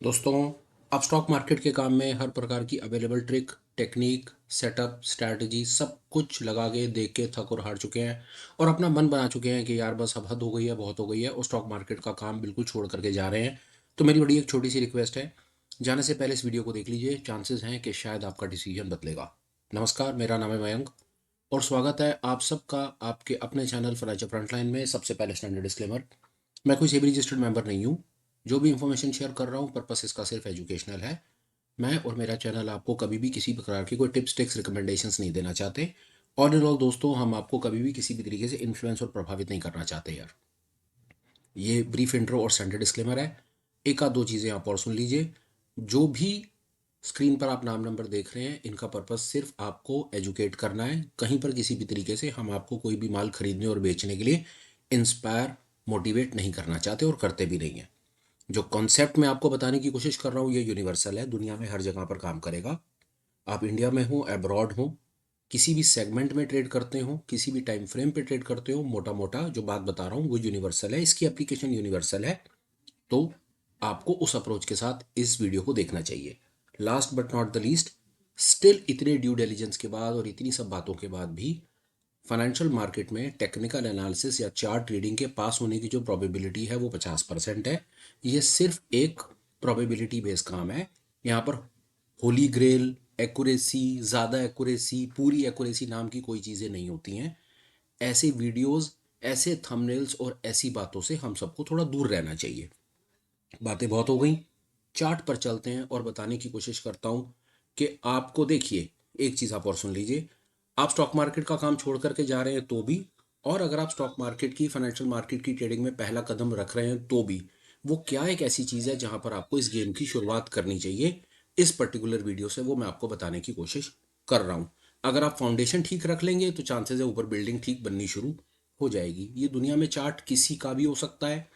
दोस्तों, आप stock market के काम में हर प्रकार की available trick, technique, setup, strategy सब कुछ लगा के देख के थक और हार चुके हैं और अपना मन बना चुके हैं कि यार बस अब हद हो गई है, बहुत हो गई है और स्टॉक मार्केट का काम बिल्कुल छोड़ करके जा रहे हैं। तो मेरी बड़ी एक छोटी सी रिक्वेस्ट है, जाने से पहले इस वीडियो को देख लीजिए, चांसेस हैं कि शायद आपका डिसीजन बदलेगा। नमस्कार, मेरा नाम है मयंक और स्वागत है आप सबका आपके अपने चैनल फाइनेंशियल फ्रंटलाइन में। सबसे पहले स्टैंडर्ड डिस्क्लेमर, मैं कोई सेबी रजिस्टर्ड मेंबर नहीं हूँ। जो भी इंफॉर्मेशन शेयर कर रहा हूँ पर्पस इसका सिर्फ एजुकेशनल है। मैं और मेरा चैनल आपको कभी भी किसी प्रकार की कोई टिप्स टिक्स रिकमेंडेशंस नहीं देना चाहते। ऑल इन ऑल दोस्तों, हम आपको कभी भी किसी भी तरीके से इन्फ्लुएंस और प्रभावित नहीं करना चाहते यार। ये ब्रीफ इंट्रो और स्टैंडर्ड डिस्क्लेमर है। एक आध दो चीज़ें आप और सुन लीजिए। जो भी स्क्रीन पर आप नाम नंबर देख रहे हैं, इनका पर्पस सिर्फ आपको एजुकेट करना है। कहीं पर किसी भी तरीके से हम आपको कोई भी माल खरीदने और बेचने के लिए इंस्पायर, मोटिवेट नहीं करना चाहते और करते भी नहीं हैं। जो कॉन्सेप्ट मैं आपको बताने की कोशिश कर रहा हूँ ये यूनिवर्सल है, दुनिया में हर जगह पर काम करेगा। आप इंडिया में हो, अब्रॉड हो, किसी भी सेगमेंट में ट्रेड करते हो, किसी भी टाइम फ्रेम पे ट्रेड करते हो, मोटा मोटा जो बात बता रहा हूँ वो यूनिवर्सल है, इसकी एप्लीकेशन यूनिवर्सल है। तो आपको उस अप्रोच के साथ इस वीडियो को देखना चाहिए। Last but not the least, still इतने ड्यू डिलिजेंस के बाद और इतनी सब बातों के बाद भी फाइनेंशियल मार्केट में टेक्निकल एनालिसिस या चार्ट रीडिंग के पास होने की जो प्रोबेबिलिटी है वो 50% है। ये सिर्फ एक प्रोबेबिलिटी बेस्ड काम है। यहाँ पर होली ग्रेल, एक्यूरेसी, ज़्यादा एक्यूरेसी, पूरी एक्यूरेसी नाम की कोई चीज़ें नहीं होती हैं। ऐसे वीडियोस, ऐसे थंबनेल्स और ऐसी बातों से हम सबको थोड़ा दूर रहना चाहिए। बातें बहुत हो गई, चार्ट पर चलते हैं और बताने की कोशिश करता हूँ कि आपको देखिए, एक चीज़ आप और सुन लीजिए। आप स्टॉक मार्केट का काम छोड़ करके जा रहे हैं तो भी, और अगर आप स्टॉक मार्केट की, फाइनेंशियल मार्केट की ट्रेडिंग में पहला कदम रख रहे हैं तो भी, वो क्या एक ऐसी चीज़ है जहां पर आपको इस गेम की शुरुआत करनी चाहिए। इस पर्टिकुलर वीडियो से वो मैं आपको बताने की कोशिश कर रहा हूँ। अगर आप फाउंडेशन ठीक रख लेंगे तो चांसेस है ऊपर बिल्डिंग ठीक बननी शुरू हो जाएगी। ये दुनिया में चार्ट किसी का भी हो सकता है,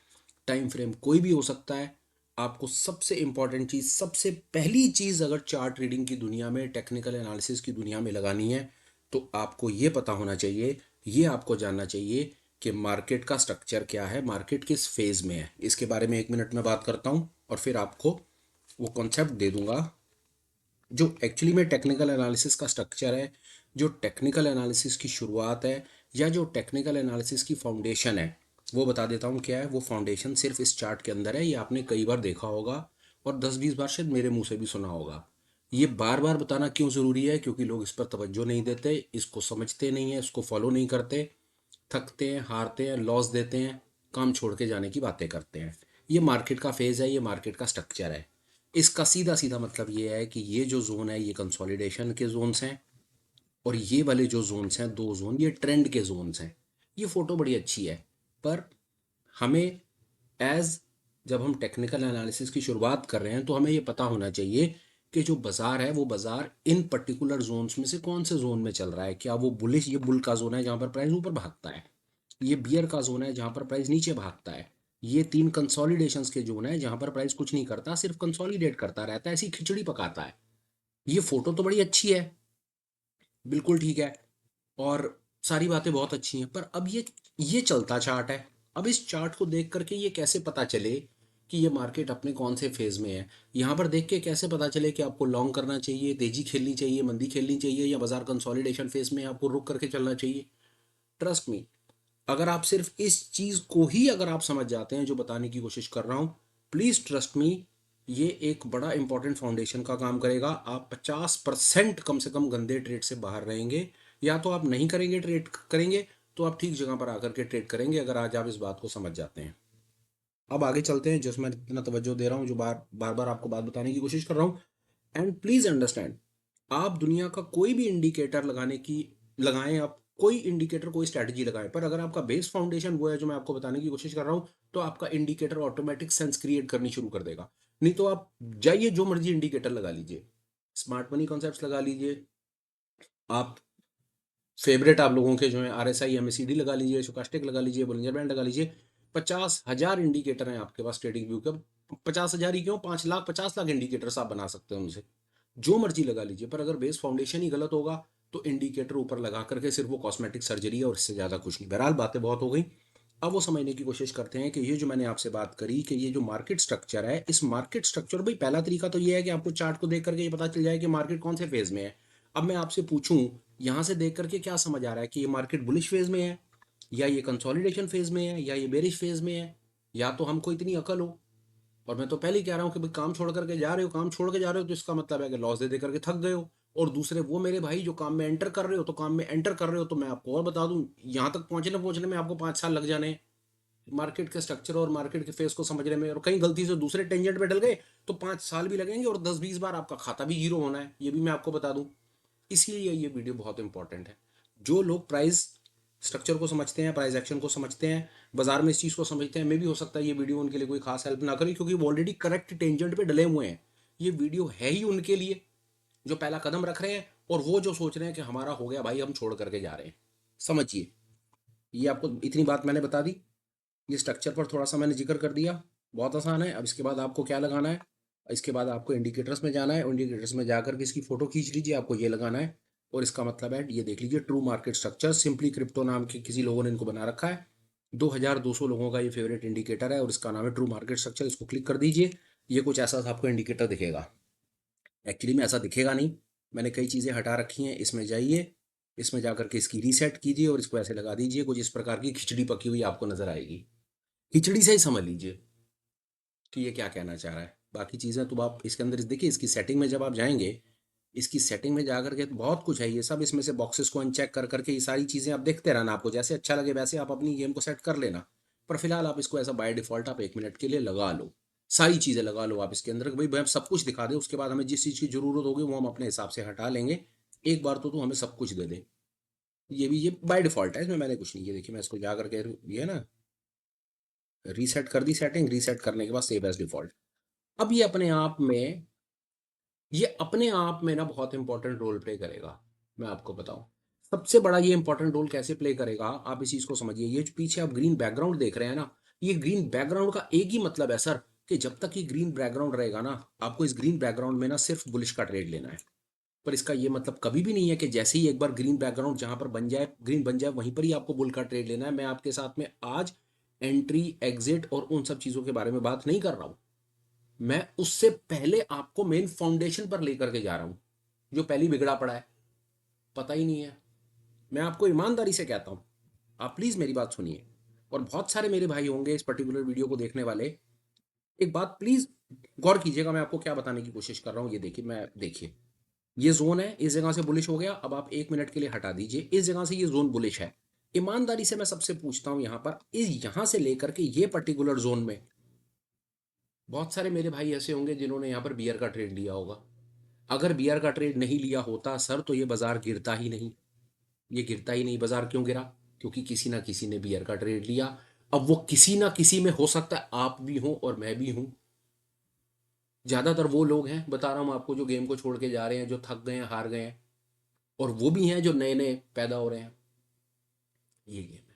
टाइम फ्रेम कोई भी हो सकता है। आपको सबसे इंपॉर्टेंट चीज़, सबसे पहली चीज़, अगर चार्ट रीडिंग की दुनिया में, टेक्निकल एनालिसिस की दुनिया में लगानी है तो आपको ये पता होना चाहिए, ये आपको जानना चाहिए कि मार्केट का स्ट्रक्चर क्या है, मार्केट किस फेज़ में है। इसके बारे में 1 मिनट में बात करता हूँ और फिर आपको वो कॉन्सेप्ट दे दूंगा जो एक्चुअली में टेक्निकल एनालिसिस का स्ट्रक्चर है, जो टेक्निकल एनालिसिस की शुरुआत है, या जो टेक्निकल एनालिसिस की फाउंडेशन है। वो बता देता हूँ क्या है। वो फाउंडेशन सिर्फ इस चार्ट के अंदर है। ये आपने कई बार देखा होगा और 10-20 बार शायद मेरे मुंह से भी सुना होगा। ये बार बार बताना क्यों ज़रूरी है? क्योंकि लोग इस पर तवज्जो नहीं देते, इसको समझते नहीं है, इसको फॉलो नहीं करते, थकते हैं, हारते हैं, लॉस देते हैं, काम छोड़ के जाने की बातें करते हैं। ये मार्केट का फेज़ है, ये मार्केट का स्ट्रक्चर है। इसका सीधा सीधा मतलब ये है कि ये जो जोन है ये कंसोलिडेशन के जोन्स हैं और ये वाले जो जोन्स हैं, दो जोन, ये ट्रेंड के जोन्स हैं। ये फोटो बड़ी अच्छी है, पर हमें एज जब हम टेक्निकल एनालिसिस की शुरुआत कर रहे हैं तो हमें ये पता होना चाहिए कि जो बाजार है वो बाजार इन पर्टिकुलर जोन्स में से कौन से जोन में चल रहा है। क्या वो बुलिश, ये बुल का जोन है जहां पर प्राइस ऊपर भागता है, ये बियर का जोन है जहां पर प्राइस नीचे भागता है, ये तीन कंसोलिडेशंस के जोन है जहां पर प्राइस कुछ नहीं करता, सिर्फ कंसोलिडेट करता रहता है, ऐसी खिचड़ी पकाता है। ये फोटो तो बड़ी अच्छी है, बिल्कुल ठीक है, और सारी बातें बहुत अच्छी हैं, पर अब ये चलता चार्ट है। अब इस चार्ट को देख करके ये कैसे पता चले कि ये मार्केट अपने कौन से फेज में है? यहाँ पर देख के कैसे पता चले कि आपको लॉन्ग करना चाहिए, तेजी खेलनी चाहिए, मंदी खेलनी चाहिए, या बाजार कंसोलिडेशन फेज में आपको रुक करके चलना चाहिए? ट्रस्ट मी, अगर आप सिर्फ इस चीज को ही अगर आप समझ जाते हैं जो बताने की कोशिश कर रहा हूं, प्लीज ट्रस्ट मी, ये एक बड़ा इंपॉर्टेंट फाउंडेशन का काम करेगा। आप 50% कम से कम गंदे ट्रेड से बाहर रहेंगे। या तो आप नहीं करेंगे, ट्रेड करेंगे तो आप ठीक जगह पर आकर के ट्रेड करेंगे, अगर आज आप इस बात को समझ जाते हैं। अब आगे चलते हैं, जिसमें इतना तवज्जो दे रहा हूँ, जो बार बार बार आपको बात बताने की कोशिश कर रहा हूँ। एंड प्लीज अंडरस्टैंड, आप दुनिया का कोई भी इंडिकेटर लगाने की लगाएं, आप कोई इंडिकेटर, कोई स्ट्रैटेजी लगाएं, पर अगर आपका बेस फाउंडेशन वो है जो मैं आपको बताने की कोशिश कर रहा हूं, तो आपका इंडिकेटर ऑटोमेटिक सेंस क्रिएट करनी शुरू कर देगा। नहीं तो आप जाइए जो मर्जी इंडिकेटर लगा लीजिए, स्मार्ट मनी कॉन्सेप्ट्स लगा लीजिए, आप फेवरेट आप लोगों के जो है RSI MACD लगा लीजिए, स्टोकास्टिक लगा लीजिए, बोलिंजर बैंड लगा लीजिए। 50,000 इंडिकेटर हैं आपके पास ट्रेडिंग व्यू के। 50,000 ही क्यों, 5 लाख 50 लाख इंडिकेटर्स आप बना सकते हैं उनसे, जो मर्जी लगा लीजिए, पर अगर बेस फाउंडेशन ही गलत होगा तो इंडिकेटर ऊपर लगा करके सिर्फ वो कॉस्मेटिक सर्जरी है और इससे ज़्यादा कुछ नहीं। बहरहाल बातें बहुत हो गई, अब वो समझने की कोशिश करते हैं कि ये जो मैंने आपसे बात करी कि ये जो मार्केट स्ट्रक्चर है, इस मार्केट स्ट्रक्चर भाई पहला तरीका तो ये है कि आपको चार्ट को देख करके ये पता चल जाए कि मार्केट कौन से फेज में है। अब मैं आपसे पूछूं, यहाँ से देख करके क्या समझ आ रहा है कि ये मार्केट बुलिश फेज में है, या ये कंसोलिडेशन फेज में है, या ये बेरिश फेज में है? या तो हमको इतनी अकल हो। और मैं तो पहले ही कह रहा हूँ कि भाई काम छोड़ करके जा रहे हो, काम छोड़ के जा रहे हो तो इसका मतलब है कि लॉस दे दे करके थक गए हो। और दूसरे वो मेरे भाई जो काम में एंटर कर रहे हो, तो काम में एंटर कर रहे हो तो मैं आपको और बता दूं, यहाँ तक पहुंचने पहुंचने में आपको 5 साल लग जाने हैं मार्केट के स्ट्रक्चर और मार्केट के फेस को समझने में। और कहीं गलती से दूसरे टेंजेंट पे डल गए तो 5 साल भी लगेंगे और 10-20 बार आपका खाता भी जीरो होना है, ये भी मैं आपको बता दूं। इसीलिए ये वीडियो बहुत इंपॉर्टेंट है। जो लोग प्राइस स्ट्रक्चर को समझते हैं, प्राइस एक्शन को समझते हैं, बाजार में इस चीज़ को समझते हैं, मे भी हो सकता है ये वीडियो उनके लिए कोई खास हेल्प ना करे, क्योंकि वो ऑलरेडी करेक्ट टेंजेंट पे डले हुए हैं। ये वीडियो है ही उनके लिए जो पहला कदम रख रहे हैं, और वो जो सोच रहे हैं कि हमारा हो गया भाई, हम छोड़ करके जा रहे हैं। समझिए, ये आपको इतनी बात मैंने बता दी। ये स्ट्रक्चर पर थोड़ा सा मैंने जिक्र कर दिया, बहुत आसान है। अब इसके बाद आपको क्या लगाना है, इसके बाद आपको इंडिकेटर्स में जाना है। इंडिकेटर्स में जाकर के इसकी फोटो खींच लीजिए, आपको ये लगाना है। और इसका मतलब है, ये देख लीजिए, true market structure, simply crypto नाम के किसी लोगों ने इनको बना रखा है। 2200 लोगों का ये फेवरेट इंडिकेटर है और इसका नाम है ट्रू मार्केट स्ट्रक्चर। इसको क्लिक कर दीजिए। ये कुछ ऐसा आपको इंडिकेटर दिखेगा। एक्चुअली में ऐसा दिखेगा नहीं, मैंने कई चीज़ें हटा रखी हैं। इसमें जाइए, इसमें जाकर के इसकी रीसेट कीजिए और इसको ऐसे लगा दीजिए। कुछ इस प्रकार की खिचड़ी पकी हुई आपको नजर आएगी। खिचड़ी से ही समझ लीजिए कि ये क्या कहना चाह रहा है। बाकी चीज़ें तो आप इसके अंदर देखिए, इसकी सेटिंग में जब आप जाएंगे, इसकी सेटिंग में जाकर के तो बहुत कुछ है। ये सब इसमें से बॉक्सेस को अनचेक कर करके ये सारी चीज़ें आप देखते रहना, आपको जैसे अच्छा लगे वैसे आप अपनी गेम को सेट कर लेना। पर फिलहाल आप इसको ऐसा बाय डिफॉल्ट आप 1 मिनट के लिए लगा लो। सारी चीज़ें लगा लो आप इसके अंदर, कि भाई सब कुछ दिखा दे। उसके बाद हमें जिस चीज़ की ज़रूरत होगी वो हम अपने हिसाब से हटा लेंगे। एक बार तो तू हमें सब कुछ दे दे। ये भी ये बाय डिफॉल्ट है, इसमें मैंने कुछ नहीं किया। देखिए मैं इसको जा करके, ये है ना, रीसेट कर दी सेटिंग। रीसेट करने के बाद सेव एज डिफॉल्ट। अब ये अपने आप में ना बहुत इंपॉर्टेंट रोल प्ले करेगा। मैं आपको बताऊं, सबसे बड़ा ये इंपॉर्टेंट रोल कैसे प्ले करेगा, आप इस चीज को समझिए। ये जो पीछे आप ग्रीन बैकग्राउंड देख रहे हैं ना, ये ग्रीन बैकग्राउंड का एक ही मतलब है सर, कि जब तक ये ग्रीन बैकग्राउंड रहेगा ना, आपको इस ग्रीन बैकग्राउंड में ना सिर्फ बुलिश का ट्रेड लेना है। पर इसका ये मतलब कभी भी नहीं है कि जैसे ही एक बार ग्रीन बैकग्राउंड जहां पर बन जाए, ग्रीन बन जाए, वहीं पर ही आपको बुल का ट्रेड लेना है। मैं आपके साथ में आज एंट्री, एग्जिट और उन सब चीजों के बारे में बात नहीं कर रहा हूं। मैं उससे पहले आपको मेन फाउंडेशन पर लेकर के जा रहा हूं, जो पहली बिगड़ा पड़ा है, पता ही नहीं है। मैं आपको ईमानदारी से कहता हूं, आप प्लीज मेरी बात सुनिए। और बहुत सारे मेरे भाई होंगे इस पर्टिकुलर वीडियो को देखने वाले, एक बात प्लीज गौर कीजिएगा, मैं आपको क्या बताने की कोशिश कर रहा हूं। ये देखिए, देखिए, ये जोन है, इस जगह से बुलिश हो गया। अब आप 1 मिनट के लिए हटा दीजिए, इस जगह से ये जोन बुलिश है। ईमानदारी से मैं सबसे पूछता हूं, यहां पर इस यहां से लेकर के ये पर्टिकुलर जोन में बहुत सारे मेरे भाई ऐसे होंगे जिन्होंने यहाँ पर बियर का ट्रेड लिया होगा। अगर बियर का ट्रेड नहीं लिया होता सर, तो ये बाजार गिरता ही नहीं। ये गिरता ही नहीं। बाजार क्यों गिरा? क्योंकि किसी ना किसी ने बियर का ट्रेड लिया। अब वो किसी ना किसी में हो सकता है आप भी हो और मैं भी हूं। ज्यादातर वो लोग हैं, बता रहा हूं आपको, जो गेम को छोड़ के जा रहे हैं, जो थक गए हैं, हार गए हैं। और वो भी हैं जो नए नए पैदा हो रहे हैं। ये गेम है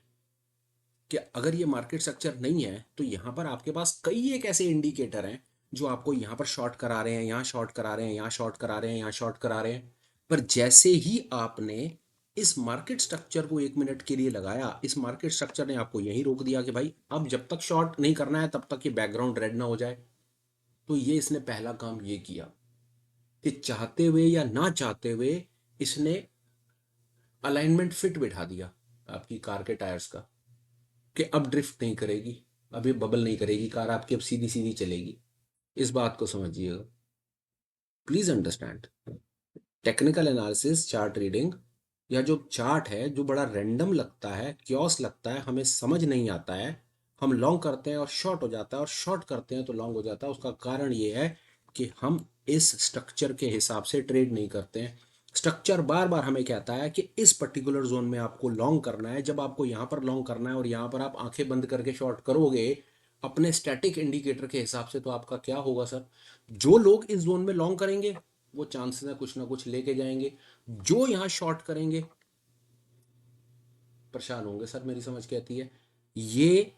कि अगर ये मार्केट स्ट्रक्चर नहीं है, तो यहाँ पर आपके पास कई एक ऐसे इंडिकेटर हैं जो आपको यहाँ पर शॉर्ट करा रहे हैं, यहाँ शॉर्ट करा रहे हैं, यहाँ शॉर्ट करा रहे हैं, यहाँ शॉर्ट करा रहे हैं। पर जैसे ही आपने इस मार्केट स्ट्रक्चर को 1 मिनट के लिए लगाया, इस मार्केट स्ट्रक्चर ने आपको यहीं रोक दिया कि भाई अब जब तक शॉर्ट नहीं करना है तब तक ये बैकग्राउंड रेड ना हो जाए। तो ये इसने पहला काम ये किया कि चाहते हुए या ना चाहते हुए इसने अलाइनमेंट फिट बिठा दिया आपकी कार के टायर्स का, कि अब ड्रिफ्ट नहीं करेगी, अब ये बबल नहीं करेगी कार आपकी, अब सीधी सीधी चलेगी। इस बात को समझिएगा, please understand. Technical analysis, chart reading, या जो चार्ट है जो बड़ा रैंडम लगता है, क्योस लगता है, हमें समझ नहीं आता है, हम लॉन्ग करते हैं और शॉर्ट हो जाता है, और शॉर्ट करते हैं तो लॉन्ग हो जाता है। उसका कारण ये है कि हम इस स्ट्रक्चर के हिसाब से ट्रेड नहीं करते हैं। स्ट्रक्चर बार बार हमें कहता है कि इस पर्टिकुलर जोन में आपको लॉन्ग करना है। जब आपको यहाँ पर लॉन्ग करना है और यहाँ पर आप आंखें बंद करके शॉर्ट करोगे अपने स्टैटिक इंडिकेटर के हिसाब से, तो आपका क्या होगा सर? जो लोग इस जोन में लॉन्ग करेंगे वो चांसेस है कुछ ना कुछ लेके जाएंगे। जो यहाँ शॉर्ट करेंगे परेशान होंगे सर, मेरी समझ कहती है। ये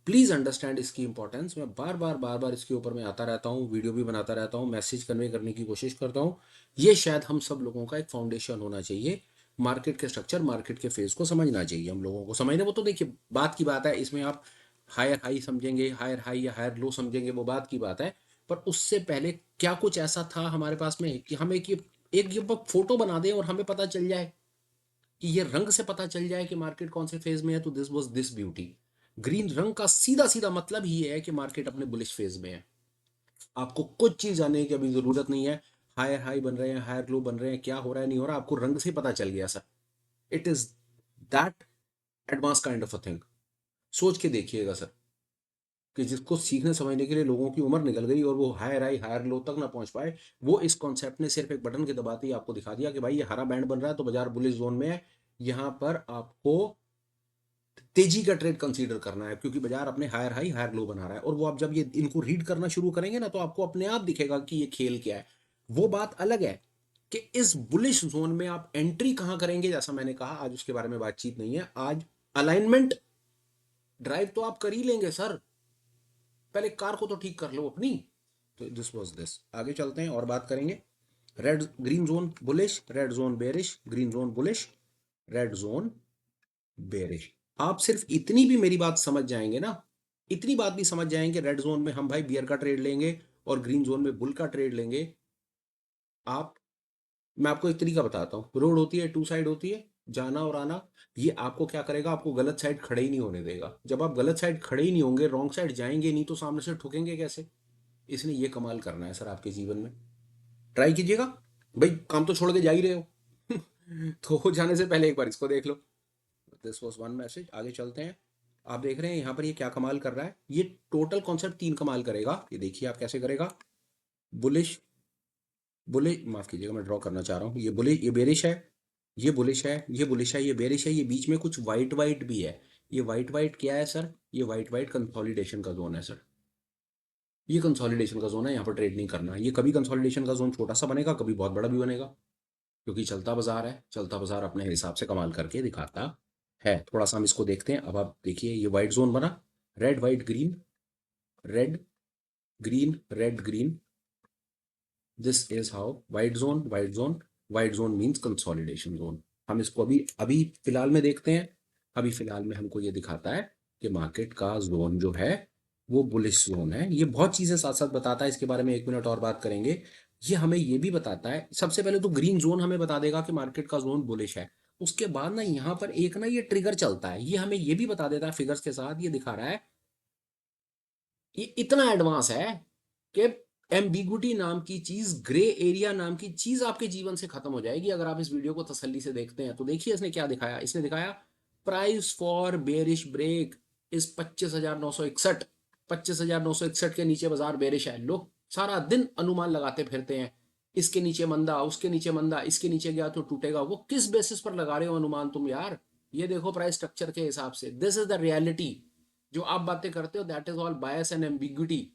प्लीज अंडरस्टैंड इसकी इंपॉर्टेंस। मैं बार बार इसके ऊपर मैं आता रहता हूँ, वीडियो भी बनाता रहता हूँ, मैसेज कन्वे करने की कोशिश करता हूँ। ये शायद हम सब लोगों का एक फाउंडेशन होना चाहिए। मार्केट के स्ट्रक्चर, मार्केट के फेज को समझना चाहिए हम लोगों को। समझने वो तो देखिए बात की बात है, इसमें आप हायर हाई समझेंगे, हायर हाई या हायर लो समझेंगे, वो बात की बात है। पर उससे पहले क्या कुछ ऐसा था हमारे पास में कि हमें कि एक ये फोटो बना दें और हमें पता चल जाए कि ये रंग से पता चल जाए कि मार्केट कौन से फेज में है, तो this was this beauty. Green रंग का सीधा सीधा मतलब ही है कि मार्केट अपने बुलिश फेज में है। आपको कुछ चीज जानने की अभी जरूरत नहीं है। हायर हाई बन रहे हैं, हायर लो बन रहे हैं, क्या हो रहा है नहीं हो रहा, आपको रंग से पता चल गया sir. It is that advance kind of a thing. सोच के देखिएगा सर कि जिसको सीखने समझने के लिए लोगों की उम्र निकल गई और वो हायर हाई हायर लो तक ना पहुंच पाए, वो इस कॉन्सेप्ट ने सिर्फ एक बटन के दबाते ही आपको दिखा दिया कि भाई ये हरा बैंड बन रहा है तो बाजार बुलिश जोन में है। यहाँ पर आपको तेजी का ट्रेड कंसीडर करना है, क्योंकि बाजार अपने हायर हाई हायर लो बना रहा है। और वो आप जब ये इनको रीड करना शुरू करेंगे ना, तो आपको अपने आप दिखेगा कि ये खेल क्या है। वो बात अलग है कि इस बुलिश जोन में आप एंट्री कहां करेंगे, जैसा मैंने कहा आज उसके बारे में बातचीत नहीं है। आज अलाइनमेंट ड्राइव तो आप कर ही लेंगे सर, पहले कार को तो ठीक कर लो अपनी। तो दिस वाज दिस। आगे चलते हैं और बात करेंगे। Red green zone bullish, red zone bearish, green zone bullish, red zone bearish. आप सिर्फ इतनी भी मेरी बात समझ जाएंगे ना, इतनी बात भी समझ जाएंगे, रेड जोन में हम भाई बियर का ट्रेड लेंगे और ग्रीन जोन में बुल का ट्रेड लेंगे। आप मैं आपको एक तरीका बताता हूँ। रोड होती है, टू साइड होती है, जाना और आना। ये आपको क्या करेगा, आपको गलत साइड खड़े ही नहीं होने देगा। जब आप गलत साइड खड़े ही नहीं होंगे, रॉन्ग साइड जाएंगे नहीं, तो सामने से ठुकेंगे कैसे। इसलिए ये कमाल करना है सर आपके जीवन में। ट्राई कीजिएगा। भाई काम तो छोड़ के जा ही रहे हो तो हो जाने से पहले एक बार इसको देख लो। This was one message. आगे चलते हैं। आप देख रहे हैं यहाँ पर ये क्या कमाल कर रहा है। ये टोटल कॉन्सेप्ट तीन कमाल करेगा। ये देखिए आप कैसे करेगा। बुलिश, बुलिश माफ कीजिएगा, मैं ड्रॉ करना चाह रहा हूँ। ये बुलिश, ये बेरिश है, ये बुलिश है, ये बुलिश है, ये बेरिश है। ये बीच में कुछ वाइट वाइट भी है। ये वाइट वाइट क्या है सर, ये वाइट वाइट कंसोलिडेशन का जोन है सर। ये कंसोलिडेशन का जोन है, यहाँ पर ट्रेड नहीं करना। ये कभी कंसोलिडेशन का जोन छोटा सा बनेगा, कभी बहुत बड़ा भी बनेगा, क्योंकि चलता बाजार है। चलता बाजार अपने हिसाब से कमाल करके दिखाता है। थोड़ा सा हम इसको देखते हैं। अब आप देखिए ये वाइट जोन बना, red white green, red green red green. This is how white zone, white zone, white zone means consolidation zone. हम इसको अभी अभी फिलहाल में देखते हैं। अभी फिलहाल में हमको ये दिखाता है कि मार्केट का जोन जो है वो बुलिश जोन है। ये बहुत चीजें साथ साथ बताता है, इसके बारे में एक मिनट और बात करेंगे। ये हमें ये भी बताता है, सबसे पहले तो ग्रीन जोन हमें बता देगा कि मार्केट का जोन बुलिश है। उसके बाद ना यहाँ पर एक ना ये ट्रिगर चलता है, ये हमें ये भी बता देता है फिगर्स के साथ। ये दिखा रहा है, ये इतना एडवांस है कि एम्बिगुटी नाम की चीज, ग्रे एरिया नाम की चीज आपके जीवन से खत्म हो जाएगी अगर आप इस वीडियो को तसल्ली से देखते हैं। तो देखिए इसने क्या दिखाया। इसने दिखाया प्राइस फॉर बेरिश ब्रेक इस 25,961, 25,961 के नीचे बाजार बेरिश है। लोग सारा दिन अनुमान लगाते फिरते हैं, इसके नीचे मंदा, उसके नीचे मंदा, इसके नीचे गया तो टूटेगा। वो किस बेसिस पर लगा रहे हो अनुमान तुम यार। ये देखो प्राइस स्ट्रक्चर के हिसाब से, दिस इज द रियलिटी। जो आप बातें करते हो that is all bias and ambiguity,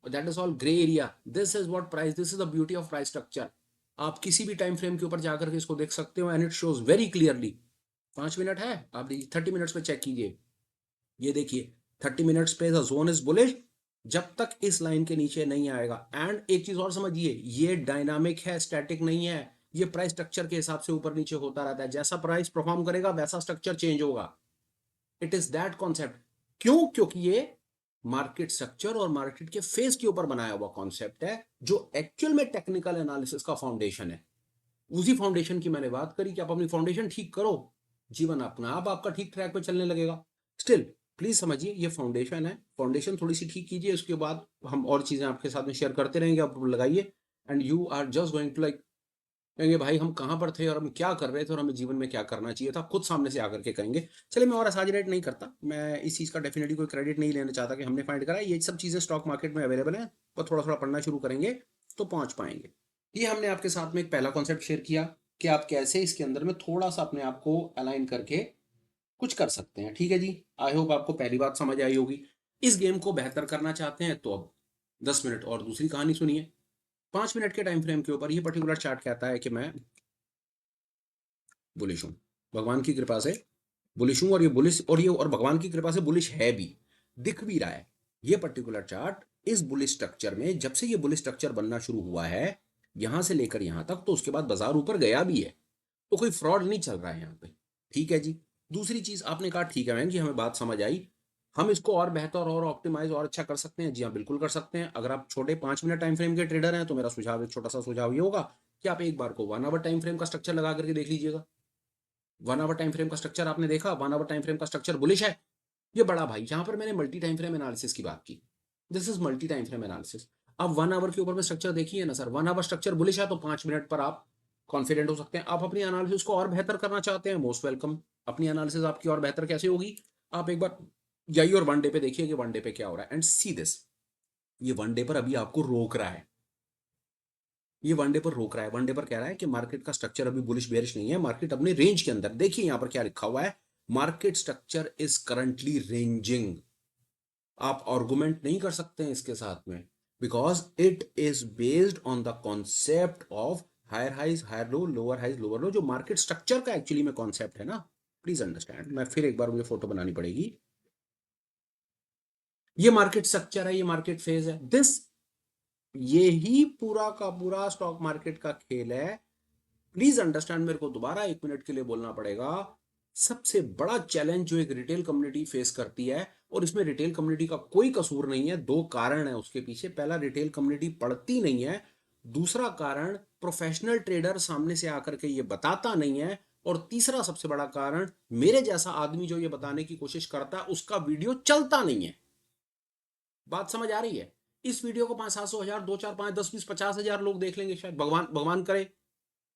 that is all grey area. This is what price, this is the beauty of price structure. आप किसी भी टाइम फ्रेम के ऊपर जाकर के इसको देख सकते हो and it shows very clearly. 5 minute है, आप 30 मिनट्स पे चेक कीजिए। ये देखिए 30 मिनट्स पे द जोन इज बुलिश जब तक इस लाइन के नीचे नहीं आएगा। एंड एक चीज और समझिए, ये डायनामिक है, स्टैटिक नहीं है। ये प्राइस स्ट्रक्चर के हिसाब से ऊपर नीचे होता रहता है। जैसा प्राइस परफॉर्म करेगा वैसा स्ट्रक्चर चेंज होगा। It is that concept. क्यों? क्योंकि ये मार्केट स्ट्रक्चर और मार्केट के फेस के ऊपर बनाया हुआ कॉन्सेप्ट है, जो एक्चुअल में टेक्निकल एनालिसिस का फाउंडेशन है। उसी फाउंडेशन की मैंने बात करी कि आप अपनी फाउंडेशन ठीक करो, जीवन अपना आप आपका ठीक ट्रैक पे चलने लगेगा। स्टिल प्लीज समझिए ये फाउंडेशन है, फाउंडेशन थोड़ी सी ठीक कीजिए, उसके बाद हम और चीजें आपके साथ में शेयर करते रहेंगे। आप लगाइए and you are just going to like कहेंगे भाई हम कहाँ पर थे और हम क्या कर रहे थे और हमें जीवन में क्या करना चाहिए था, खुद सामने से आकर के कहेंगे। चलिए मैं और एग्जैजरेट नहीं करता, मैं इस चीज़ का डेफिनेटली कोई क्रेडिट नहीं लेना चाहता कि हमने फाइंड करा। ये सब चीज़ें स्टॉक मार्केट में अवेलेबल हैं, और थोड़ा थोड़ा पढ़ना शुरू करेंगे तो पहुंच पाएंगे। ये हमने आपके साथ में एक पहला कॉन्सेप्ट शेयर किया कि आप कैसे इसके अंदर में थोड़ा सा अपने आप को अलाइन करके कुछ कर सकते हैं। ठीक है जी, आई होप आपको पहली बात समझ आई होगी। इस गेम को बेहतर करना चाहते हैं तो अब 10 मिनट और दूसरी कहानी सुनिए। 5 मिनट के टाइम फ्रेम के ऊपर ये पर्टिकुलर चार्ट कहता है कि मैं बुलिश हूँ, भगवान की कृपा से बुलिश हूँ। और ये बुलिश और भगवान की कृपा से बुलिश है भी, दिख भी रहा है। ये पर्टिकुलर चार्ट इस बुलिश स्ट्रक्चर में, जब से ये बुलिश स्ट्रक्चर बनना शुरू हुआ है यहां से लेकर यहां तक, तो उसके बाद बाजार ऊपर गया भी है। तो कोई फ्रॉड नहीं चल रहा है यहाँ पे। ठीक है जी। दूसरी चीज आपने कहा, ठीक है मैम जी, हमें बात समझ आई, हम इसको और बेहतर और ऑप्टिमाइज और अच्छा कर सकते हैं। जी हाँ, बिल्कुल कर सकते हैं। अगर आप छोटे 5 मिनट टाइम फ्रेम के ट्रेडर हैं तो मेरा सुझाव, एक छोटा सा सुझाव ये होगा कि आप एक बार को 1 आवर टाइम फ्रेम का स्ट्रक्चर लगा करके देख लीजिएगा। 1 आवर टाइम फ्रेम का स्ट्रक्चर आपने देखा, 1 आवर टाइम फ्रेम का स्ट्रक्चर बुलिश है, ये बड़ा भाई, यहां पर मैंने मल्टी टाइम फ्रेम एनालिसिस की बात की। This is multi time frame analysis. अब 1 आवर के ऊपर में स्ट्रक्चर देखिए ना सर, 1 आवर स्ट्रक्चर बुलिश है तो 5 मिनट पर आप कॉन्फिडेंट हो सकते हैं। आप अपनी एनालिसिस को और बेहतर करना चाहते हैं, मोस्ट वेलकम। अपनी एनालिसिस आपकी और बेहतर कैसे होगी, आप एक बार जाइए और 1 डे पे देखिए कि 1 डे पे क्या हो रहा है, एंड सी दिस। ये 1 डे पर अभी आपको रोक रहा है, ये 1 डे पर रोक रहा है। 1 डे पर कह रहा है कि मार्केट का स्ट्रक्चर अभी बुलिश बेरिश नहीं है, मार्केट अपने रेंज के अंदर। देखिए यहां पर क्या लिखा हुआ है, market structure is currently ranging. आप आर्गुमेंट नहीं कर सकते हैं इसके साथ में, because it is based on the concept of higher highs higher low, lower highs lower low, जो मार्केट स्ट्रक्चर का एक्चुअली में कॉन्सेप्ट है ना। प्लीज अंडरस्टैंड, मैं फिर एक बार मुझे फोटो बनानी पड़ेगी। ये मार्केट स्ट्रक्चर है, ये मार्केट फेज है, दिस, ये ही पूरा का पूरा स्टॉक मार्केट का खेल है। प्लीज अंडरस्टैंड, मेरे को दोबारा 1 मिनट के लिए बोलना पड़ेगा। सबसे बड़ा चैलेंज जो एक रिटेल कम्युनिटी फेस करती है, और इसमें रिटेल कम्युनिटी का कोई कसूर नहीं है, दो कारण है उसके पीछे। पहला, रिटेल कम्युनिटी पढ़ती नहीं है। दूसरा कारण, प्रोफेशनल ट्रेडर सामने से आकर के ये बताता नहीं है। और तीसरा सबसे बड़ा कारण, मेरे जैसा आदमी जो ये बताने की कोशिश करता है उसका वीडियो चलता नहीं है। बात समझ आ रही है? इस वीडियो को 500-700 हजार, 2 4 5 10 20 50 हजार लोग देख लेंगे शायद, भगवान भगवान करे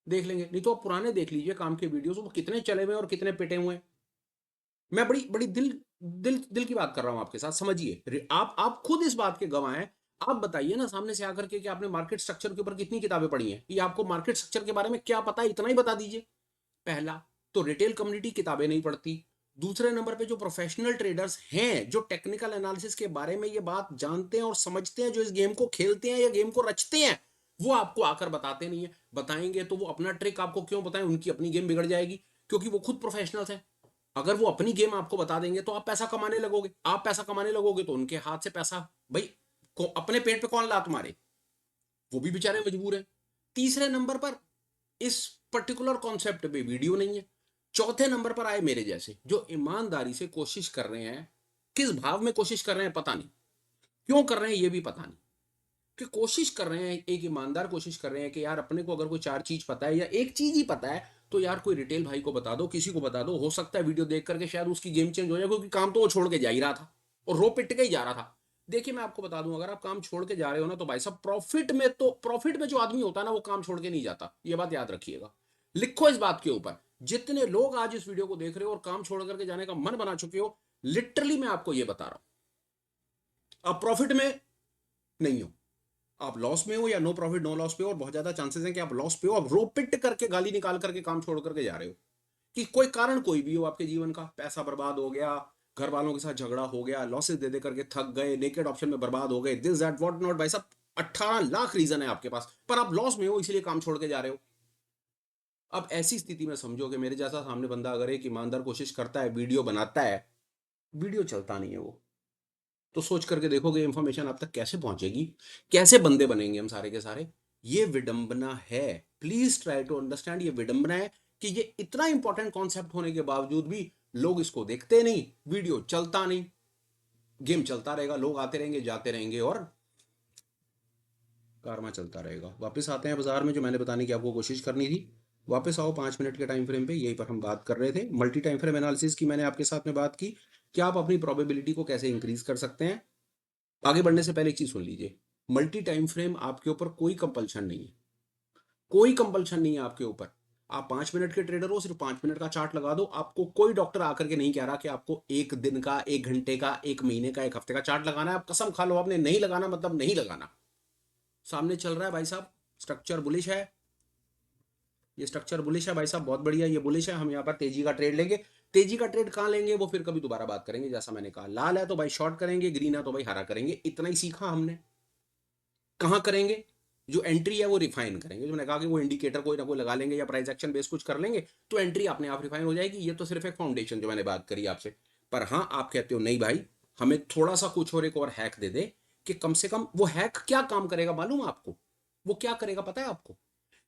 देख लेंगे, नहीं तो आप पुराने देख लीजिए काम के वीडियोस, वो कितने चले हुए और कितने पिटे हुए हैं। मैं बड़ी बड़ी दिल दिल दिल की बात कर रहा हूं आपके साथ, समझिए। आप खुद इस बात के गवाह हैं। आप बताइए ना सामने से आकर के कि आपने मार्केट स्ट्रक्चर के ऊपर कितनी किताबें पढ़ी हैं, या आपको मार्केट स्ट्रक्चर के बारे में क्या पता है, इतना ही बता दीजिए। पहला तो रिटेल कम्युनिटी किताबें नहीं पढ़ती। दूसरे नंबर पे जो प्रोफेशनल ट्रेडर्स हैं, जो टेक्निकल एनालिसिस के बारे में ये बात जानते हैं और समझते हैं, जो इस गेम को खेलते हैं या गेम को रचते हैं, वो आपको आकर बताते नहीं है। बताएंगे तो वो अपना ट्रिक आपको क्यों बताएं, उनकी अपनी गेम बिगड़ जाएगी, क्योंकि वो खुद प्रोफेशनल्स हैं। अगर वो अपनी गेम आपको बता देंगे तो आप पैसा कमाने लगोगे, आप पैसा कमाने लगोगे तो उनके हाथ से पैसा, भाई अपने पेट पे कौन लात मारे, वो भी बेचारे मजबूर हैं। तीसरे नंबर पर इस पर्टिकुलर कॉन्सेप्ट पे वीडियो नहीं है। चौथे नंबर पर आए मेरे जैसे जो ईमानदारी से कोशिश कर रहे हैं, किस भाव में कोशिश कर रहे हैं पता नहीं, क्यों कर रहे हैं ये भी पता नहीं, कि कोशिश कर रहे हैं, एक ईमानदार कोशिश कर रहे हैं कि यार अपने को अगर कोई 4 चीज पता है या एक चीज ही पता है तो यार कोई रिटेल भाई को बता दो, किसी को बता दो, हो सकता है वीडियो देख करके शायद उसकी गेम चेंज हो जाए, क्योंकि काम तो वो छोड़ के जा ही रहा था और रो पिट के ही जा रहा था। देखिए मैं आपको बता दूं, अगर आप काम छोड़ के जा रहे हो ना तो भाई साहब, प्रॉफिट में तो, प्रॉफिट में जो आदमी होता है ना वो काम छोड़ के नहीं जाता, ये बात याद रखिएगा। लिखो इस बात के ऊपर, जितने लोग आज इस वीडियो को देख रहे हो और काम छोड़ करके जाने का मन बना चुके हो, लिटरली मैं आपको ये बता रहा हूं, आप प्रॉफिट में नहीं हो, आप लॉस में हो, या नो प्रॉफिट नो लॉस पे हो, और बहुत ज्यादा चांसेस हैं कि आप लॉस पे हो। आप रो पिट करके गाली निकाल करके काम छोड़ करके जा रहे हो, कि कोई कारण कोई भी हो आपके जीवन का, पैसा बर्बाद हो गया, घर वालों के साथ झगड़ा हो गया, लॉसेस दे दे करके थक गए, नेकेड ऑप्शन में बर्बाद हो गए, दिस दैट व्हाट नॉट, भाई साहब 18 लाख रीजन है आपके पास, पर आप लॉस में हो इसलिए काम छोड़ के जा रहे हो। अब ऐसी स्थिति में समझो कि मेरे जैसा सामने बंदा अगर एक ईमानदार कोशिश करता है, वीडियो बनाता है, वीडियो चलता नहीं है वो, तो सोच करके देखो कि इंफॉर्मेशन आप तक कैसे पहुंचेगी, कैसे बंदे बनेंगे हम सारे के सारे। ये विडंबना है, प्लीज ट्राई टू अंडरस्टैंड, ये विडंबना है कि ये इतना इंपॉर्टेंट कॉन्सेप्ट होने के बावजूद भी लोग इसको देखते नहीं, वीडियो चलता नहीं, गेम चलता रहेगा, लोग आते रहेंगे जाते रहेंगे और कारवा चलता रहेगा। वापस आते हैं बाजार में, जो मैंने बताने की आपको कोशिश करनी थी। वापस आओ 5 मिनट के टाइम फ्रेम पे, यही पर हम बात कर रहे थे, मल्टी टाइम फ्रेम एनालिसिस की मैंने आपके साथ में बात की कि आप अपनी प्रोबेबिलिटी को कैसे इंक्रीज कर सकते हैं। आगे बढ़ने से पहले एक चीज सुन लीजिए, मल्टी टाइम फ्रेम आपके ऊपर कोई कंपल्शन नहीं है, कोई कंपल्शन नहीं है आपके ऊपर। आप 5 मिनट के ट्रेडर हो, सिर्फ 5 मिनट का चार्ट लगा दो, आपको कोई डॉक्टर आकर के नहीं कह रहा कि आपको 1 दिन का, 1 घंटे का, 1 महीने का, 1 हफ्ते का चार्ट लगाना है। आप कसम खा लो आपने नहीं लगाना, मतलब नहीं लगाना। सामने चल रहा है भाई साहब, स्ट्रक्चर बुलिश है, ये स्ट्रक्चर बुलिश है भाई साहब, बहुत बढ़िया, ये बुलिश है। हम यहाँ पर तेजी का ट्रेड लेंगे। तेजी का ट्रेड कहाँ लेंगे वो फिर कभी दोबारा बात करेंगे। जैसा मैंने कहा, लाल है तो भाई शॉर्ट करेंगे, ग्रीन है तो भाई हरा करेंगे, इतना ही सीखा हमने। कहाँ करेंगे, जो एंट्री है वो रिफाइन करेंगे, जो मैंने कहा कि वो इंडिकेटर कोई ना कोई लगा लेंगे या प्राइस एक्शन बेस कुछ कर लेंगे, तो एंट्री अपने आप रिफाइन हो जाएगी। ये तो सिर्फ एक फाउंडेशन जो मैंने बात करी आपसे। पर हाँ, आप कहते हो नहीं भाई, हमें थोड़ा सा कुछ और, एक और हैक दे कि कम से कम वो हैक क्या काम करेगा मालूम आपको, वो क्या करेगा पता है आपको?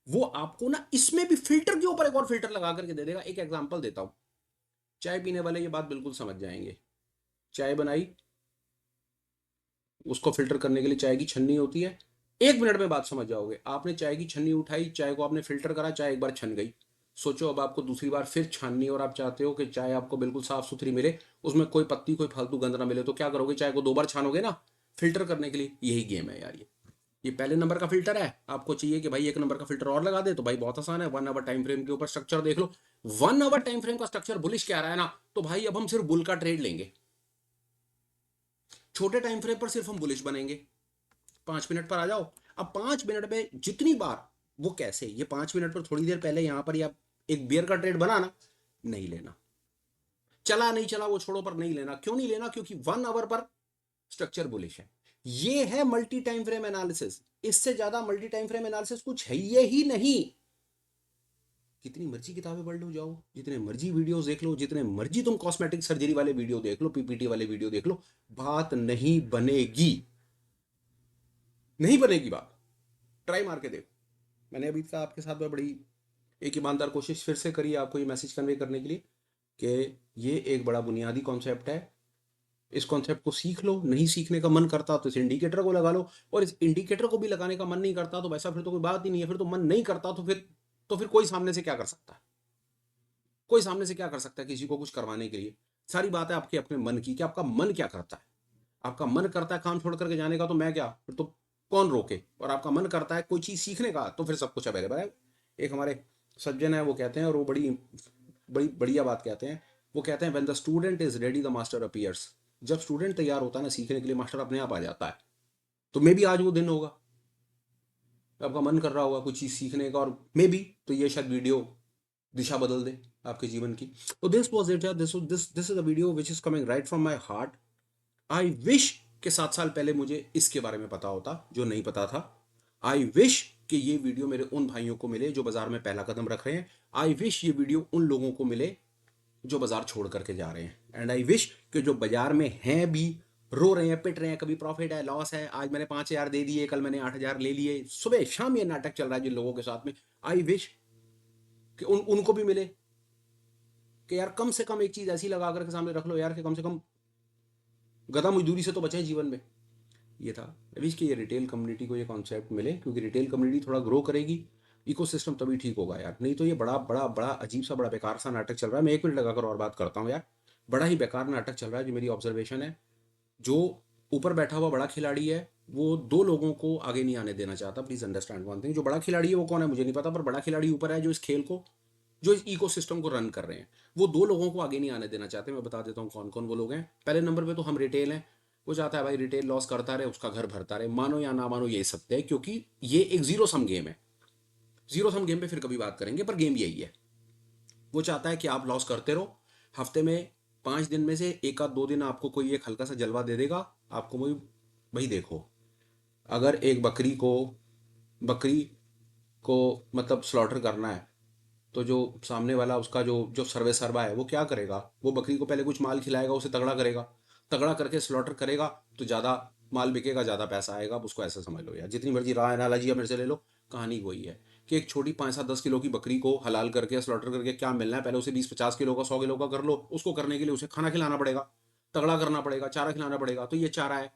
वो आपको ना इसमें भी फिल्टर के ऊपर एक और फिल्टर लगा करके दे देगा। एक एग्जांपल देता हूं, चाय पीने वाले ये बात बिल्कुल समझ जाएंगे। चाय बनाई, उसको फिल्टर करने के लिए चाय की छन्नी होती है। 1 मिनट में बात समझ जाओगे। आपने चाय की छन्नी उठाई, चाय को आपने फिल्टर करा, चाय एक बार छन गई। सोचो अब आपको दूसरी बार फिर छाननी, और आप चाहते हो कि चाय आपको बिल्कुल साफ सुथरी मिले, उसमें कोई पत्ती कोई फालतू गंद ना मिले, तो क्या करोगे? चाय को 2 बार छानोगे ना, फिल्टर करने के लिए। यही गेम है यार। ये पहले नंबर का फिल्टर है। आपको चाहिए कि भाई 1 नंबर का फिल्टर और लगा दे, तो भाई बहुत आसान है। 1 आवर टाइम फ्रेम के ऊपर स्ट्रक्चर देख लो। 1 आवर टाइम फ्रेम का स्ट्रक्चर बुलिश क्या आ रहा है ना, तो भाई अब हम सिर्फ बुल का ट्रेड लेंगे। छोटे टाइम फ्रेम पर सिर्फ हम बुलिश बनेंगे। 5 मिनट पर आ जाओ। अब 5 मिनट में जितनी बार, वो कैसे, ये 5 मिनट पर थोड़ी देर पहले यहां पर या एक बियर का ट्रेड बना ना, नहीं लेना। चला नहीं चला वो छोड़ो, पर नहीं लेना। क्यों नहीं लेना? क्योंकि 1 आवर पर स्ट्रक्चर बुलिश है। ये है मल्टी टाइम फ्रेम एनालिसिस। इससे ज्यादा मल्टी टाइम फ्रेम एनालिसिस कुछ है ये ही नहीं। जितनी मर्जी किताबें पढ़ लो जाओ, जितने मर्जी वीडियोस देख लो, जितने मर्जी तुम कॉस्मेटिक सर्जरी वाले वीडियो देख लो, पीपीटी वाले वीडियो देख लो, बात नहीं बनेगी। नहीं बनेगी बात। ट्राई मार के देखो। मैंने अभी तक आपके साथ में बड़ी एक ईमानदार कोशिश फिर से करी है आपको ये मैसेज कन्वे करने के लिए कि ये एक बड़ा बुनियादी कॉन्सेप्ट है। इस कॉन्सेप्ट को सीख लो। नहीं सीखने का मन करता तो इस इंडिकेटर को लगा लो, और इस इंडिकेटर को भी लगाने का मन नहीं करता तो वैसा फिर तो कोई बात ही नहीं है। फिर तो मन नहीं करता तो फिर कोई सामने से क्या कर सकता है? कोई सामने से क्या कर सकता है किसी को कुछ करवाने के लिए? सारी बात है आपके अपने मन की कि आपका मन क्या करता है। आपका मन करता है काम छोड़ करके जाने का, तो मैं क्या, फिर तो कौन रोके? और आपका मन करता है कोई चीज सीखने का, तो फिर सब कुछ अवेलेबल है। एक हमारे सज्जन है, वो कहते हैं, और वो बड़ी बड़ी बढ़िया बात कहते हैं। वो कहते हैं, when the student is ready the master appears. जब स्टूडेंट तैयार होता है ना सीखने के लिए, मास्टर अपने आप आ जाता है। तो मे बी आज वो दिन होगा, आपका मन कर रहा होगा कुछ चीज सीखने का, और मे बी तो ये शायद वीडियो दिशा बदल दे आपके जीवन की। तो this was it. This is a video which is coming right from my heart. I wish कि 7 साल पहले मुझे इसके बारे में पता होता जो नहीं पता था। आई विश कि ये वीडियो मेरे उन भाइयों को मिले जो बाजार में पहला कदम रख रहे हैं। आई विश ये वीडियो उन लोगों को मिले जो बाजार छोड़ करके जा रहे हैं। एंड आई विश कि जो बाजार में हैं भी, रो रहे हैं, पिट रहे हैं, कभी प्रॉफिट है, लॉस है, आज मैंने 5,000 दे दिए, कल मैंने 8,000 ले लिए, सुबह शाम ये नाटक चल रहा है जिन लोगों के साथ में, आई विश कि उनको भी मिले कि यार कम से कम एक चीज ऐसी लगा करके सामने रख लो यार, कि कम से कम गधा मजदूरी से तो बचें जीवन में। ये था। आई विश कि ये रिटेल कम्युनिटी को ये कॉन्सेप्ट मिले, क्योंकि रिटेल कम्युनिटी थोड़ा ग्रो करेगी, इकोसिस्टम तभी ठीक होगा यार। नहीं तो ये बड़ा बड़ा बड़ा अजीब सा बड़ा बेकार सा नाटक चल रहा है। मैं 1 मिनट लगाकर और बात करता हूँ यार। बड़ा ही बेकार नाटक चल रहा है, जो मेरी ऑब्जर्वेशन है। जो ऊपर बैठा हुआ बड़ा खिलाड़ी है, वो 2 लोगों को आगे नहीं आने देना चाहता। प्लीज अंडरस्टैंड वन थिंग, जो बड़ा खिलाड़ी है वो कौन है मुझे नहीं पता, पर बड़ा खिलाड़ी ऊपर है जो इस खेल को, जो इस इकोसिस्टम को रन कर रहे हैं। वो 2 लोगों को आगे नहीं आने देना चाहते। मैं बता देता हूँ कौन कौन वो लोग हैं। पहले नंबर पे तो हम रिटेल हैं। वो चाहता है भाई रिटेल लॉस करता रहे, उसका घर भरता रहे। मानो या ना मानो ये सत्य है, क्योंकि ये एक जीरो सम गेम है। जीरो सम गेम पे फिर कभी बात करेंगे, पर गेम यही है। वो चाहता है कि आप लॉस करते रहो। हफ्ते में 5 दिन में से एक आध 2 दिन आपको कोई एक हल्का सा जलवा दे देगा। आपको वही भाई देखो, अगर एक बकरी को मतलब स्लॉटर करना है, तो जो सामने वाला उसका जो जो सर्वे सर्वा है, वो क्या करेगा? वो बकरी को पहले कुछ माल खिलाएगा, उसे तगड़ा करेगा। तगड़ा करके स्लॉटर करेगा, तो ज़्यादा माल बिकेगा, ज़्यादा पैसा आएगा। आप उसको ऐसा समझ लो यार, जितनी मर्जी राह एनालॉजी मेरे से ले लो, कहानी वही है कि एक छोटी 5-7-10 किलो की बकरी को हलाल करके स्लॉटर करके क्या मिलना है? पहले उसे 20-50 किलो का, 100 किलो का कर लो। उसको करने के लिए उसे खाना खिलाना पड़ेगा, तगड़ा करना पड़ेगा, चारा खिलाना पड़ेगा। तो ये चारा है।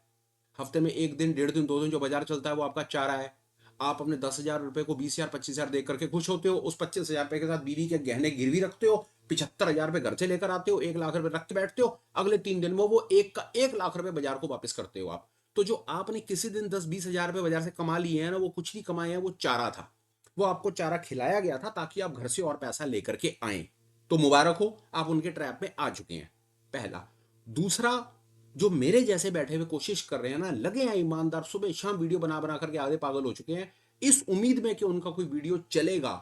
हफ्ते में 1 दिन, 1.5 दिन, 2 दिन जो बाजार चलता है, वो आपका चारा है। आप अपने 10,000 रुपए को 20,000 25,000 देख करके खुश होते हो। उस 25,000 रुपए के साथ बीवी के गहने गिरवी रखते हो, 75,000 रुपए घर से लेकर आते हो, 1 लाख रुपए रख के बैठते हो। अगले 3 दिन में वो एक का 1 लाख रुपए बाजार को वापस करते हो आप। तो जो आपने किसी दिन 10-20 हजार रुपए बाजार से कमा लिए हैं ना, वो कुछ नहीं कमाए हैं, वो चारा था। वो आपको चारा खिलाया गया था ताकि आप घर से और पैसा लेकर के आए। तो मुबारक हो, आप उनके ट्रैप में आ चुके हैं। पहला। दूसरा, जो मेरे जैसे बैठे हुए कोशिश कर रहे हैं ना, लगे हैं ईमानदार, सुबह शाम वीडियो बना बना करके आधे पागल हो चुके हैं, इस उम्मीद में कि उनका कोई वीडियो चलेगा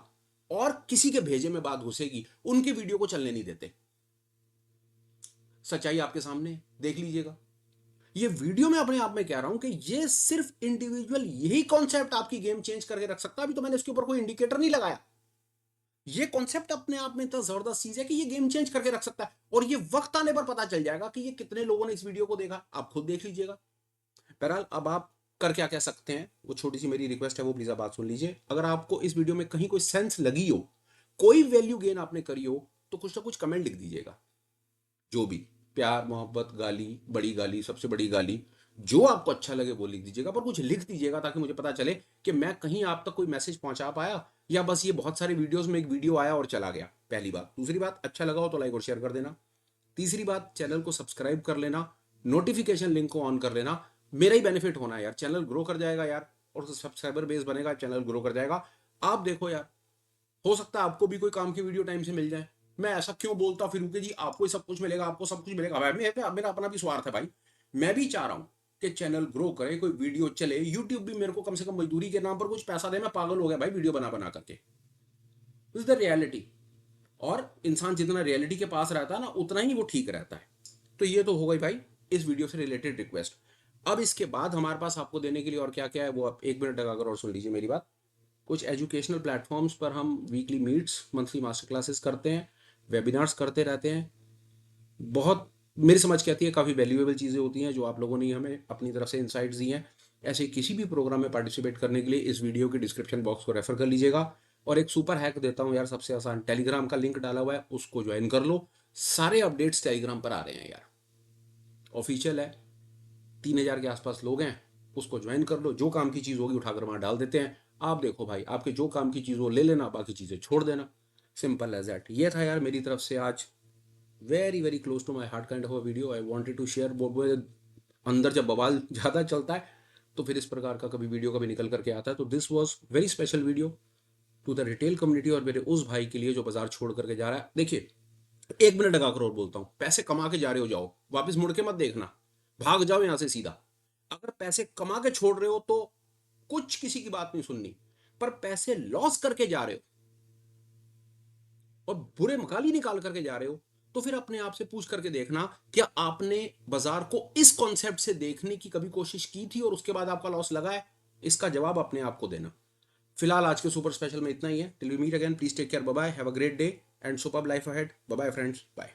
और किसी के भेजे में बात घुसेगी, उनके वीडियो को चलने नहीं देते। सच्चाई आपके सामने, देख लीजिएगा। ये वीडियो मैं अपने आप में कह रहा हूं कि ये सिर्फ इंडिविजुअल यही कॉन्सेप्ट आपकी गेम चेंज करके रख सकता है। अभी तो मैंने इसके ऊपर कोई इंडिकेटर नहीं लगाया। ये कॉन्सेप्ट अपने आप में इतना जबरदस्त चीज है कि ये गेम चेंज करके रख सकता है। और ये वक्त आने पर पता चल जाएगा कि ये कितने लोगों ने इस वीडियो को देखा। आप खुद देख लीजिएगा। बहरहाल अब आप कर क्या क्या सकते हैं, वो छोटी सी मेरी रिक्वेस्ट है, वो प्लीज आप बात सुन लीजिए। अगर आपको इस वीडियो में कहीं कोई सेंस लगी हो, कोई वैल्यू गेन आपने करी हो, तो कुछ ना कुछ कमेंट लिख दीजिएगा। जो भी प्यार मोहब्बत गाली, बड़ी गाली, सबसे बड़ी गाली, जो आपको अच्छा लगे वो लिख दीजिएगा, पर कुछ लिख दीजिएगा ताकि मुझे पता चले कि मैं कहीं आप तक कोई मैसेज पहुंचा पाया, या बस ये बहुत सारे वीडियोस में एक वीडियो आया और चला गया। पहली बात। दूसरी बात, अच्छा लगा हो तो लाइक और शेयर कर देना। तीसरी बात, चैनल को सब्सक्राइब कर लेना, नोटिफिकेशन लिंक को ऑन कर लेना। मेरा ही बेनिफिट होना है यार, चैनल ग्रो कर जाएगा यार, और सब्सक्राइबर बेस बनेगा, चैनल ग्रो कर जाएगा। आप देखो यार, हो सकता है आपको भी कोई काम की वीडियो टाइम से मिल जाए। मैं ऐसा क्यों बोलता फिरूं कि जी आपको ही सब कुछ मिलेगा, आपको सब कुछ मिलेगा भाई, मेरा अपना भी स्वार्थ है भाई। मैं भी चाह रहा हूं कि चैनल ग्रो करे, कोई वीडियो चले, यूट्यूब भी मेरे को कम से कम मजदूरी के नाम पर कुछ पैसा दे। मैं पागल हो गया भाई वीडियो बना बना करके। This is the reality. और इंसान जितना रियलिटी के पास रहता है ना, उतना ही वो ठीक रहता है। तो ये तो हो गई भाई इस वीडियो से रिलेटेड रिक्वेस्ट। अब इसके बाद हमारे पास आपको देने के लिए और क्या क्या है, वो आप 1 मिनट लगाकर और सुन लीजिए मेरी बात। कुछ एजुकेशनल प्लेटफॉर्म्स पर हम weekly meets, monthly master classes करते हैं, वेबिनार्स करते रहते हैं। बहुत मेरी समझ कहती है काफ़ी वैल्यूएबल चीज़ें होती हैं जो आप लोगों ने हमें अपनी तरफ से इंसाइट्स दी हैं। ऐसे किसी भी प्रोग्राम में पार्टिसिपेट करने के लिए इस वीडियो के डिस्क्रिप्शन बॉक्स को रेफर कर लीजिएगा। और एक सुपर हैक देता हूँ यार, सबसे आसान, टेलीग्राम का लिंक डाला हुआ है, उसको ज्वाइन कर लो। सारे अपडेट्स टेलीग्राम पर आ रहे हैं यार, ऑफिशियल है, 3,000 के आसपास लोग हैं। उसको ज्वाइन कर लो, जो काम की चीज़ होगी उठाकर वहाँ डाल देते हैं। आप देखो भाई, आपके जो काम की चीज़ हो ले लेना, बाकी चीज़ें छोड़ देना। Simple as that. ये था यार मेरी तरफ से आज very very close to my heart kind of a video I wanted to share. वो अंदर जब बवाल ज़्यादा चलता है तो फिर इस प्रकार का कभी वीडियो कभी निकल करके आता है। तो this was very special video to the retail community, और मेरे उस भाई के लिए जो बाजार छोड़ करके जा रहा है। देखिए, 1 मिनट लगाकर और बोलता हूँ, पैसे कमा के जा रहे हो जाओ, वापस मुड़ के मत देखना, भाग जाओ यहाँ से सीधा। अगर पैसे कमा के छोड़ रहे हो तो कुछ किसी की बात नहीं सुननी, पर पैसे लॉस करके जा रहे हो और बुरे मकाली निकाल करके जा रहे हो, तो फिर अपने आप से पूछ करके देखना, क्या आपने बाजार को इस कॉन्सेप्ट से देखने की कभी कोशिश की थी और उसके बाद आपका लॉस लगा है? इसका जवाब अपने आप को देना। फिलहाल आज के सुपर स्पेशल में इतना ही है। Till we meet again, please take care, bye bye, have a great day and superb life ahead. Bye bye friends, bye.